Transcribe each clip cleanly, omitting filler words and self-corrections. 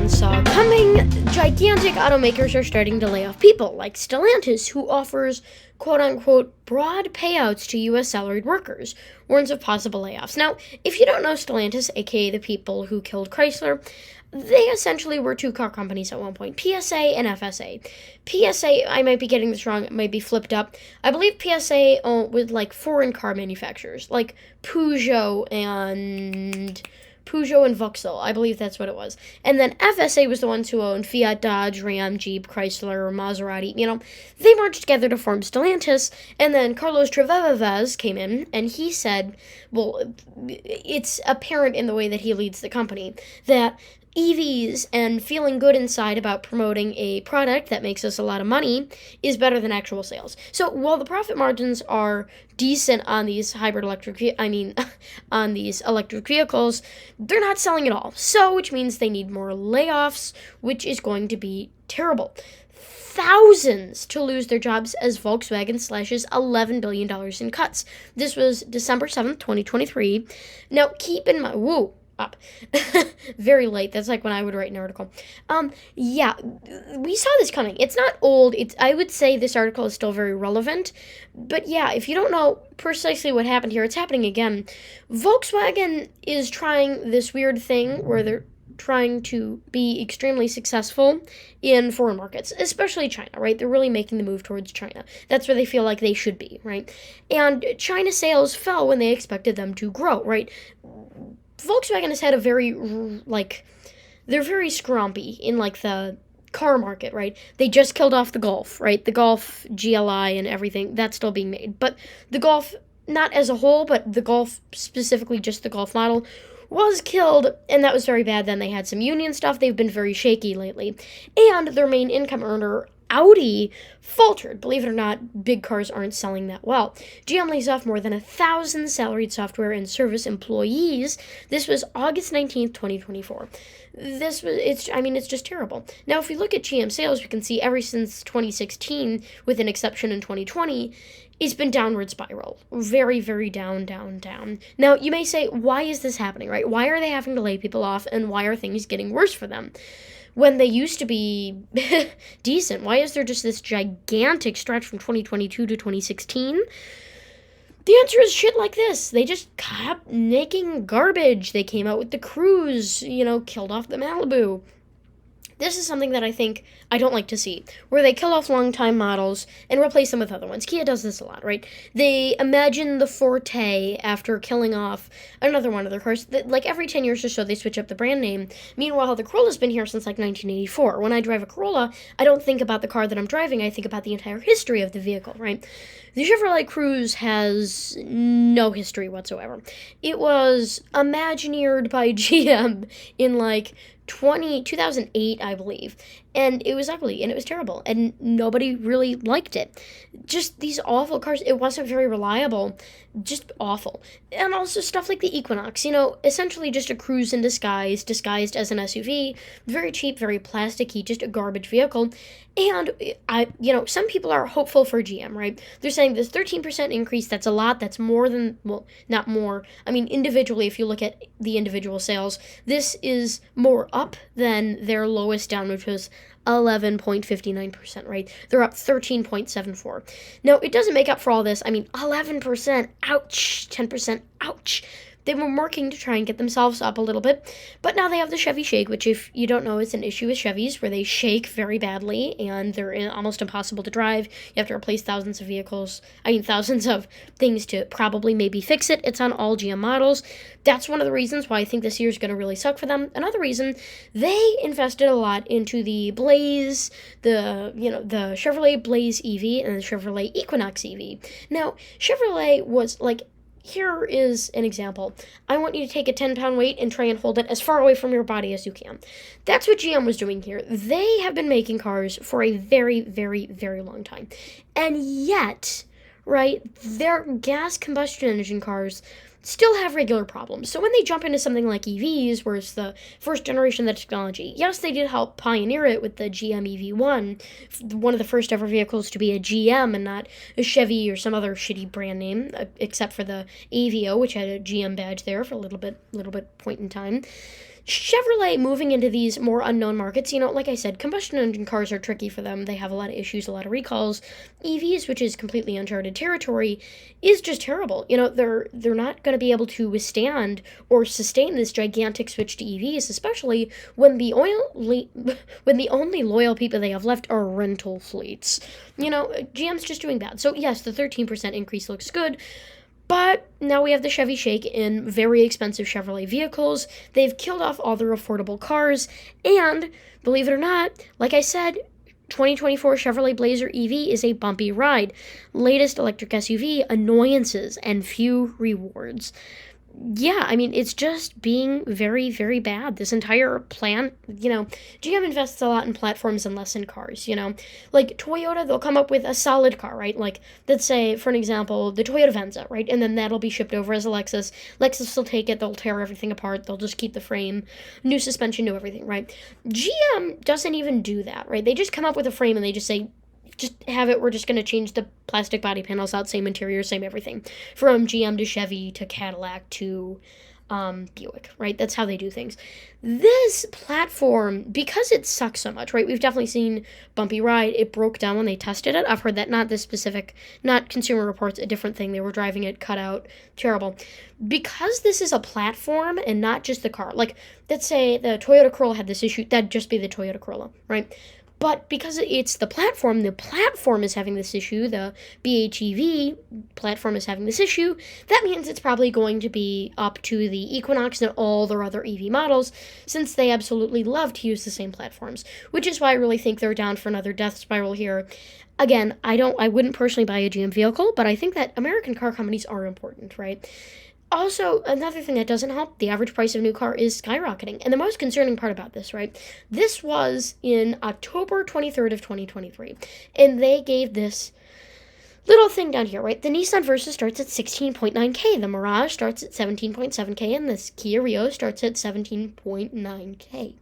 everyone saw coming, gigantic automakers are starting to lay off people, like Stellantis, who offers quote-unquote broad payouts to U.S. salaried workers, warns of possible layoffs. Now, if you don't know Stellantis, aka the people who killed Chrysler, they essentially were two car companies at one point, PSA and FSA. PSA, I might be getting this wrong, it might be flipped up. I believe PSA with like foreign car manufacturers, like Peugeot and Vauxhall. I believe that's what it was. And then FSA was the ones who owned Fiat, Dodge, Ram, Jeep, Chrysler, Maserati. They merged together to form Stellantis. And then Carlos Trevevez came in, and he said, well, it's apparent in the way that he leads the company that EVs and feeling good inside about promoting a product that makes us a lot of money is better than actual sales. So while the profit margins are decent on these on these electric vehicles, they're not selling at all. So, which means they need more layoffs, which is going to be terrible. Thousands to lose their jobs as Volkswagen slashes $11 billion in cuts. This was December 7th, 2023. Now, keep in mind, up. Very late. That's like when I would write an article. Yeah, we saw this coming. It's not old. I would say this article is still very relevant. But yeah, if you don't know precisely what happened here, it's happening again. Volkswagen is trying this weird thing where they're trying to be extremely successful in foreign markets, especially China, right? They're really making the move towards China. That's where they feel like they should be, right? And China sales fell when they expected them to grow, right? Volkswagen has had a very, they're very scrumpy in, the car market, right? They just killed off the Golf, right? The Golf GLI and everything, that's still being made. But the Golf, not as a whole, but the Golf, specifically just the Golf model, was killed, and that was very bad. Then they had some union stuff. They've been very shaky lately. And their main income earner, Audi, faltered. Believe it or not, big cars aren't selling that well. GM lays off more than 1,000 salaried software and service employees. This was August 19th, 2024. It's just terrible. Now, if we look at GM sales, we can see ever since 2016, with an exception in 2020, it's been downward spiral. Very, very down, down, down. Now, you may say, why is this happening, right? Why are they having to lay people off, and why are things getting worse for them? When they used to be decent, why is there just this gigantic stretch from 2022 to 2016? The answer is shit like this. They just kept making garbage. They came out with the Cruise, killed off the Malibu. This is something that I don't like to see, where they kill off long-time models and replace them with other ones. Kia does this a lot, right? They imagine the Forte after killing off another one of their cars. Every 10 years or so, they switch up the brand name. Meanwhile, the Corolla's been here since 1984. When I drive a Corolla, I don't think about the car that I'm driving. I think about the entire history of the vehicle, right? The Chevrolet Cruze has no history whatsoever. It was Imagineered by GM in 2008, I believe, and it was ugly, and it was terrible, and nobody really liked it. Just these awful cars. It wasn't very reliable, just awful. And also stuff like the Equinox, essentially just a Cruze in disguised as an SUV, very cheap, very plasticky, just a garbage vehicle. And some people are hopeful for GM, right? They're saying this 13% increase, that's a lot, that's more than, well, not more. I mean, individually, if you look at the individual sales, this is more up than their lowest down, which was 11.59%, right? They're up 13.74. Now, it doesn't make up for all this. 11%, ouch, 10%, ouch. They were working to try and get themselves up a little bit, but now they have the Chevy Shake, which, if you don't know, is an issue with Chevys where they shake very badly and they're almost impossible to drive. You have to replace thousands of things to probably maybe fix it. It's on all GM models. That's one of the reasons why I think this year is going to really suck for them. Another reason, they invested a lot into the Blaze, the Chevrolet Blaze EV and the Chevrolet Equinox EV. Now, Chevrolet was here is an example. I want you to take a 10-pound weight and try and hold it as far away from your body as you can. That's what GM was doing here. They have been making cars for a very, very, very long time. And yet, right, their gas combustion engine cars still have regular problems. So when they jump into something like EVs, where it's the first generation of the technology, yes, they did help pioneer it with the GM EV1, one of the first ever vehicles to be a GM and not a Chevy or some other shitty brand name, except for the AVO, which had a GM badge there for a little bit point in time. Chevrolet moving into these more unknown markets, like I said, combustion engine cars are tricky for them. They have a lot of issues, a lot of recalls. EVs, which is completely uncharted territory, is just terrible. They're not going to be able to withstand or sustain this gigantic switch to EVs, especially when the only loyal people they have left are rental fleets. GM's just doing bad. So yes, the 13% increase looks good. But now we have the Chevy Shake in very expensive Chevrolet vehicles. They've killed off all their affordable cars. And, believe it or not, like I said, 2024 Chevrolet Blazer EV is a bumpy ride. Latest electric SUV, annoyances and few rewards. Yeah, I mean, it's just being very, very bad. This entire plan, GM invests a lot in platforms and less in cars, Like Toyota, they'll come up with a solid car, right? Like, let's say, for an example, the Toyota Venza, right? And then that'll be shipped over as a Lexus. Lexus will take it, they'll tear everything apart, they'll just keep the frame, new suspension, new everything, right? GM doesn't even do that, right? They just come up with a frame and they just say, just have it, we're just going to change the plastic body panels out, same interior, same everything. From GM to Chevy to Cadillac to Buick, right? That's how they do things. This platform, because it sucks so much, right? We've definitely seen bumpy ride. It broke down when they tested it. I've heard that, not this specific, not Consumer Reports, a different thing. They were driving it, cut out, terrible. Because this is a platform and not just the car. Like, let's say the Toyota Corolla had this issue, that'd just be the Toyota Corolla, right? But because it's the platform is having this issue, the BHEV platform is having this issue, that means it's probably going to be up to the Equinox and all their other EV models, since they absolutely love to use the same platforms, which is why I really think they're down for another death spiral here. Again, I wouldn't personally buy a GM vehicle, but I think that American car companies are important, right? Also, another thing that doesn't help, the average price of a new car is skyrocketing. And the most concerning part about this, right? This was in October 23rd of 2023. And they gave this little thing down here, right? The Nissan Versa starts at 16.9K. The Mirage starts at 17.7K. And this Kia Rio starts at 17.9K.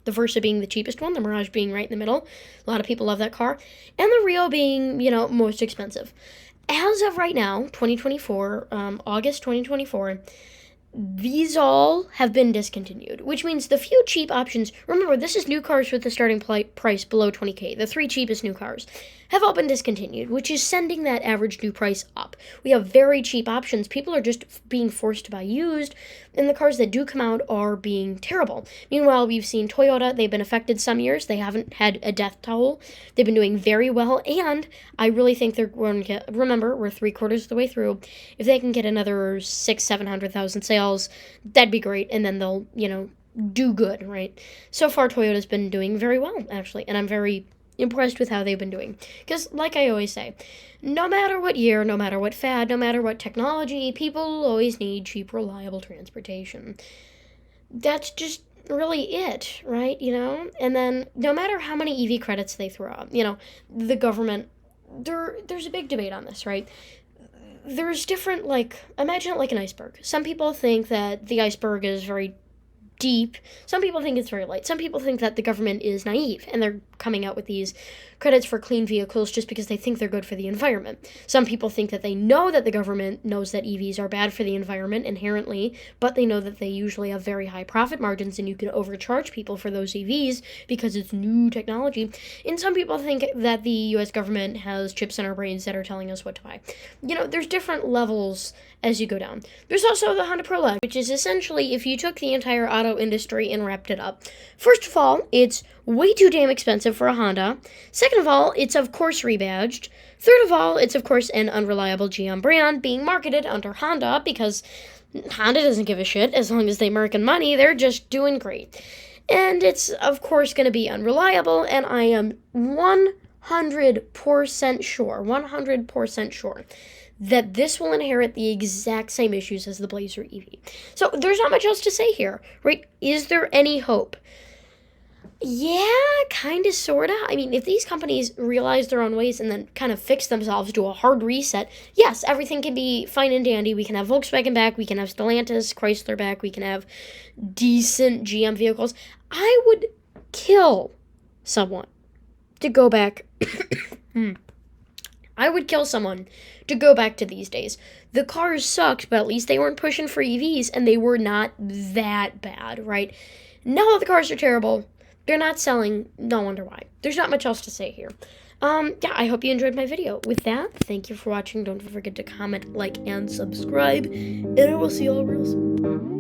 The Versa being the cheapest one, the Mirage being right in the middle. A lot of people love that car. And the Rio being, most expensive. As of right now, 2024, August 2024, these all have been discontinued, which means the few cheap options, remember, this is new cars with the starting price below 20K, the 3 cheapest new cars, have all been discontinued, which is sending that average new price up. We have very cheap options. People are just being forced to buy used, and the cars that do come out are being terrible. Meanwhile, we've seen Toyota, they've been affected some years. They haven't had a death toll. They've been doing very well, and I really think they're going to get, remember, we're 3/4 of the way through. If they can get another 600,000-700,000 sales, that'd be great, and then they'll, do good, right? So far, Toyota's been doing very well, actually, and I'm very impressed with how they've been doing. Because, like I always say, no matter what year, no matter what fad, no matter what technology, people always need cheap, reliable transportation. That's just really it, right? And then no matter how many EV credits they throw out, the government, there's a big debate on this, right? There's different, imagine it like an iceberg. Some people think that the iceberg is very deep. Some people think it's very light. Some people think that the government is naive and they're coming out with these credits for clean vehicles just because they think they're good for the environment. Some people think that they know that the government knows that EVs are bad for the environment inherently, but they know that they usually have very high profit margins and you can overcharge people for those EVs because it's new technology. And some people think that the US government has chips in our brains that are telling us what to buy. There's different levels as you go down. There's also the Honda Prologue, which is essentially if you took the entire auto industry and wrapped it up. First of all, it's way too damn expensive for a Honda. Second of all, it's of course rebadged. Third of all, it's of course an unreliable GM brand being marketed under Honda because Honda doesn't give a shit as long as they making money. They're just doing great. And it's of course going to be unreliable, and I am 100% sure that this will inherit the exact same issues as the Blazer EV. So there's not much else to say here, right? Is there any hope? Yeah, kind of, sort of. I mean, if these companies realize their own ways and then kind of fix themselves, do a hard reset, yes, everything can be fine and dandy. We can have Volkswagen back, we can have Stellantis, Chrysler back, we can have decent GM vehicles. I would kill someone to go back. I would kill someone to go back to these days. The cars sucked, but at least they weren't pushing for EVs and they were not that bad, right? Now that the cars are terrible, they're not selling. No wonder why. There's not much else to say here. Yeah, I hope you enjoyed my video. With that, thank you for watching. Don't forget to comment, like, and subscribe. And I will see you all real soon.